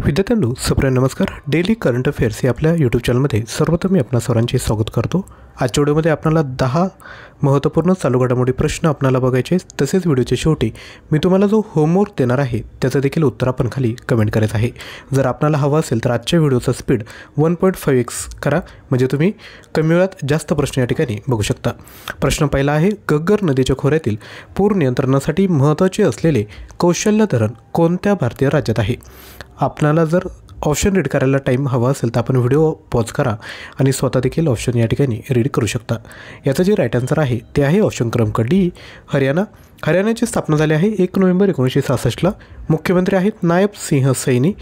विद्यार्थ्यांनो सप्रेम नमस्कार। डेली करंट अफेअर्स या आपल्या यूट्यूब चॅनलमध्ये सर्वप्रथम मी आपणा सर्वांचे स्वागत करतो। आजच्या व्हिडिओमध्ये आपल्याला 10 महत्त्वपूर्ण चालू घडामोडी प्रश्न आपल्याला बघायचे। तसेच व्हिडिओच्या शेवटी मी तुम्हाला जो होमवर्क देणार आहे त्याचं देखील उत्तर आपण खाली कमेंट करायचं आहे। जर आपल्याला हवं असेल तर आजच्या व्हिडिओचा स्पीड 1.5x करा, म्हणजे तुम्ही कमी वेळात जास्त प्रश्न या ठिकाणी बघू शकता। प्रश्न पहिला आहे, घग्गर नदीच्या खोऱ्यातील पूर नियंत्रणासाठी महत्त्वाचे असलेले कौशल्य धरण कोणत्या भारतीय राज्यात आहे? आपल्याला जर ऑप्शन रीड करायला टाईम हवा असेल तर आपण व्हिडिओ पॉज करा आणि स्वतः देखील ऑप्शन या ठिकाणी रीड करू शकता। याचं जे राईट आन्सर आहे ते आहे ऑप्शन क्रमांक डी, हरियाणा। हरियाणाची स्थापना झाली आहे 1 नोव्हेंबर 1966ला। मुख्यमंत्री आहेत नायब सिंह सैनी,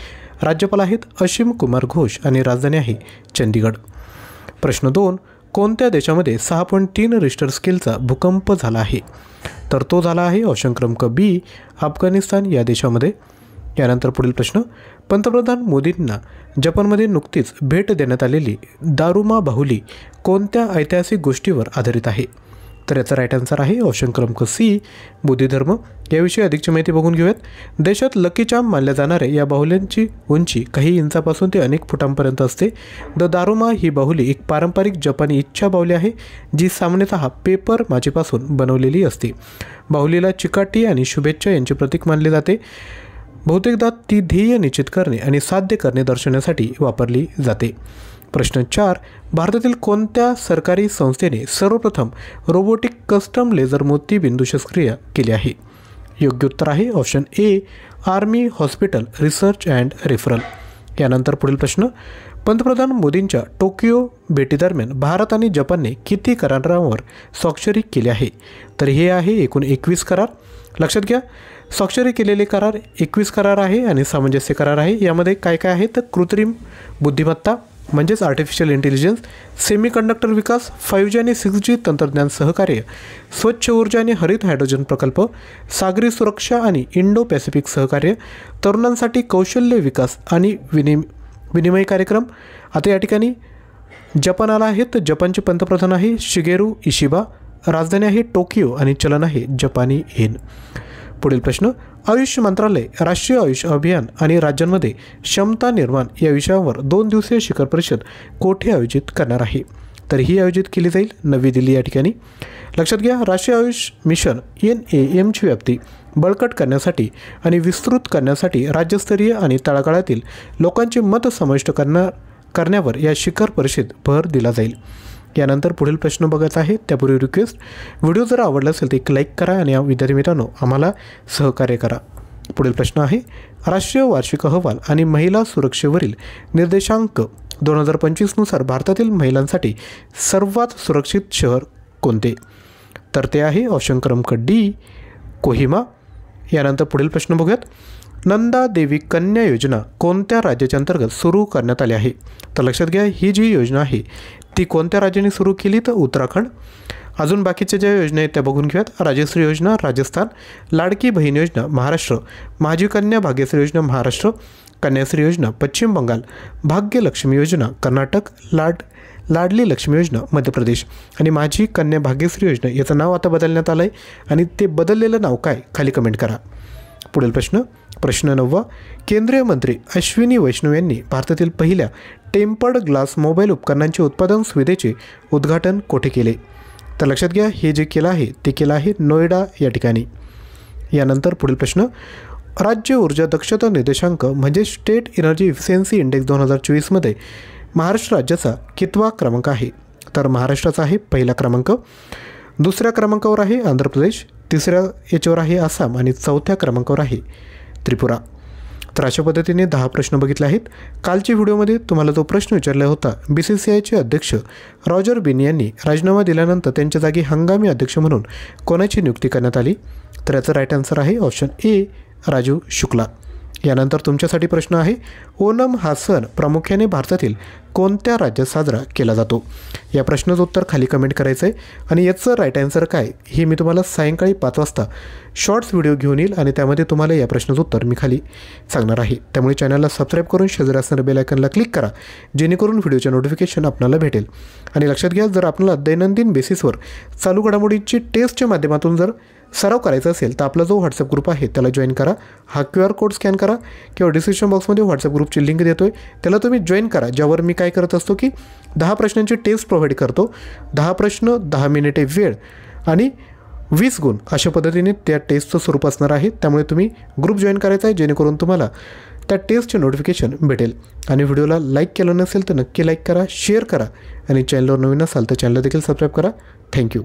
राज्यपाल आहेत असीम कुमार घोष आणि राजधानी आहे चंदीगड। प्रश्न 2, कोणत्या देशामध्ये 6.3 रिश्टर स्केलचा भूकंप झाला आहे? तर तो झाला आहे ऑप्शन क्रमांक बी, अफगाणिस्तान या देशामध्ये। यानंतर पुढील प्रश्न, पंतप्रधान मोदींना जपानमध्ये नुकतीच भेट देण्यात आलेली दारुमा बाहुली कोणत्या ऐतिहासिक गोष्टीवर आधारित आहे? तर याचा राईट आन्सर आहे ऑप्शन क्रमांक सी, बुद्धी धर्म। याविषयी अधिकची माहिती बघून घेऊयात। देशात लकी चार्म मानल्या जाणाऱ्या या बाहुल्यांची उंची काही इंचापासून ते अनेक फुटांपर्यंत असते। द दारुमा ही बाहुली एक पारंपरिक जपानी इच्छा बाहुली आहे जी सामान्यतः पेपर माचीपासून बनवलेली असते। बाहुलीला चिकाटी आणि शुभेच्छा यांचे प्रतीक मानले जाते। बहुतेकदा ती ध्येय निश्चित करणे आणि साध्य करणे दर्शवण्यासाठी वापरली जाते। प्रश्न 4, भारतातील कोणत्या सरकारी संस्थेने सर्वप्रथम रोबोटिक कस्टम लेझर मोतीबिंदू शस्त्रक्रिया केली आहे? योग्य उत्तर आहे option A, army hospital research and referral. यानंतर पुढील प्रश्न, पंतप्रधान मोदींच्या टोकियो भेटीदरम्यान भारत आणि जपानने किती करारांवर स्वाक्षरी केली आहे? तर हे आहे एकूण 21 करार। लक्षात घ्या, स्वाक्षरी केलेले करार 21 करार आहे आणि सामंजस्य करार आहे। यामध्ये काय काय आहे तर कृत्रिम बुद्धिमत्ता म्हणजेच आर्टिफिशियल इंटेलिजन्स, सेमीकंडक्टर विकास, 5G आणि 6G तंत्रज्ञान सहकार्य, स्वच्छ ऊर्जा आणि हरित हायड्रोजन प्रकल्प, सागरी सुरक्षा आणि इंडो पॅसिफिक सहकार्य, तरुणांसाठी कौशल्य विकास आणि विनिमय कार्यक्रम। आता या ठिकाणी जपान आला आहे, तर जपानचे पंतप्रधान आहे शिगेरू इशिबा, राजधानी आहे टोकियो आणि चलन आहे जपानी येन। पुढील प्रश्न, आयुष मंत्रालय राष्ट्रीय आयुष अभियान आणि राज्यांमध्ये क्षमता निर्माण या विषयावर 2 दिवसीय शिखर परिषद कोठे आयोजित करणार आहे? तर ही आयोजित केली जाईल नवी दिल्ली या ठिकाणी। लक्षात घ्या, राष्ट्रीय आयुष मिशन NAMची व्याप्ती बळकट करण्यासाठी आणि विस्तृत करण्यासाठी राज्यस्तरीय आणि तळागाळातील लोकांचे मत समाविष्ट करण्यावर या शिखर परिषदेत भर दिला जाईल। यानंतर पुढील प्रश्न बघायचा आहे त्यापूर्वी रिक्वेस्ट, व्हिडिओ जर आवडला असेल तर एक लाईक करा आणि विद्यार्थी मित्रांनो आम्हाला सहकार्य करा। पुढील प्रश्न आहे, राष्ट्रीय वार्षिक अहवाल आणि महिला सुरक्षेवरील निर्देशांक 2025 नुसार भारतातील महिलांसाठी सर्वात सुरक्षित शहर कोणते? तर ते आहे ऑप्शन क्रमांक डी, कोहिमा। यानंतर पुढील प्रश्न बघूयात, नंदा देवी कन्या योजना कोणत्या राज्याच्या अंतर्गत सुरू करण्यात आली आहे? तर लक्षात घ्या, ही जी योजना आहे ती कोणत्या राज्याने सुरू केली? तर उत्तराखंड। अजून बाकीच्या ज्या योजना आहेत त्या बघून घेऊयात। राजश्री योजना राजस्थान, लाडकी बहीण योजना महाराष्ट्र, माझी कन्या भाग्यश्री योजना महाराष्ट्र, कन्याश्री योजना पश्चिम बंगाल, भाग्यलक्ष्मी योजना कर्नाटक, लाडली लक्ष्मी योजना मध्य प्रदेश आणि माझी कन्या भाग्यश्री योजना याचं नाव आता बदलण्यात आलं आहे आणि ते बदललेलं नाव काय खाली कमेंट करा। पुढील प्रश्न 9, केंद्रीय मंत्री अश्विनी वैष्णव यांनी भारतातील पहिल्या टेम्पर्ड ग्लास मोबाईल उपकरणांचे उत्पादन सुविधेचे उद्घाटन कोठे केले? तर लक्षात घ्या, हे जे केलं आहे ते केलं आहे नोएडा या ठिकाणी। यानंतर पुढील प्रश्न, राज्य ऊर्जा दक्षता निर्देशांक म्हणजे स्टेट एनर्जी इफिशियन्सी इंडेक्स 2024मध्ये महाराष्ट्र राज्याचा कितवा क्रमांक आहे? तर महाराष्ट्राचा आहे पहिला क्रमांक, दुसऱ्या क्रमांकावर आहे आंध्र प्रदेश, तिसऱ्या याच्यावर आहे आसाम आणि चौथ्या क्रमांकावर आहे त्रिपुरा। तर अशा पद्धतीने 10 प्रश्न बघितले आहेत। कालच्या व्हिडिओमध्ये तुम्हाला जो प्रश्न विचारला होता, BCCIचे अध्यक्ष रॉजर बिनी यांनी राजीनामा दिल्यानंतर त्यांच्या जागी हंगामी अध्यक्ष म्हणून कोणाची नियुक्ती करण्यात आली? तर याचं राईट आन्सर आहे ऑप्शन ए, राजीव शुक्ला। यानंतर तुमच्यासाठी प्रश्न आहे, ओणम हा सण प्रामुख्याने भारतातील कोणत्या राज्यात साजरा केला जातो? या प्रश्नाचं उत्तर खाली कमेंट करायचं आहे आणि याचं राईट आन्सर काय हे मी तुम्हाला सायंकाळी 5 वाजता शॉर्ट्स व्हिडिओ घेऊन येईल आणि त्यामध्ये तुम्हाला या प्रश्नाचं उत्तर मी खाली सांगणार आहे. त्यामुळे चॅनलला सबस्क्राईब करून शेजारी असणाऱ्या बेल आयकॉनला क्लिक करा, जेणेकरून व्हिडिओचे नोटिफिकेशन आपल्याला भेटेल. आणि लक्षात घ्या, जर आपल्याला दैनंदिन बेसिसवर चालू घडामोडीची टेस्टच्या माध्यमातून जर सराव करायचा असेल तर आपला जो व्हॉट्सअप ग्रुप आहे त्याला जॉईन करा. हा QR कोड स्कॅन करा किंवा डिस्क्रिप्शन बॉक्समध्ये व्हॉट्सअप ग्रुपची लिंक देतो आहे, त्याला तुम्ही जॉईन करा, ज्यावर मी काय करत असतो की 10 प्रश्नांची टेस्ट प्रोव्हाइड करतो. 10 प्रश्न, 10 मिनिटे वेळ आणि 20 गुण अशा पद्धतीने त्या टेस्टचं स्वरूप असणार आहे. त्यामुळे तुम्ही ग्रुप जॉईन करायचा आहे, जेणेकरून तुम्हाला त्या टेस्टचे नोटिफिकेशन भेटेल. आणि व्हिडिओला लाईक केलं नसेल तर नक्की लाईक करा, शेअर करा आणि चॅनलवर नवीन असाल तर चॅनलला देखील सबस्क्राईब करा. थँक्यू.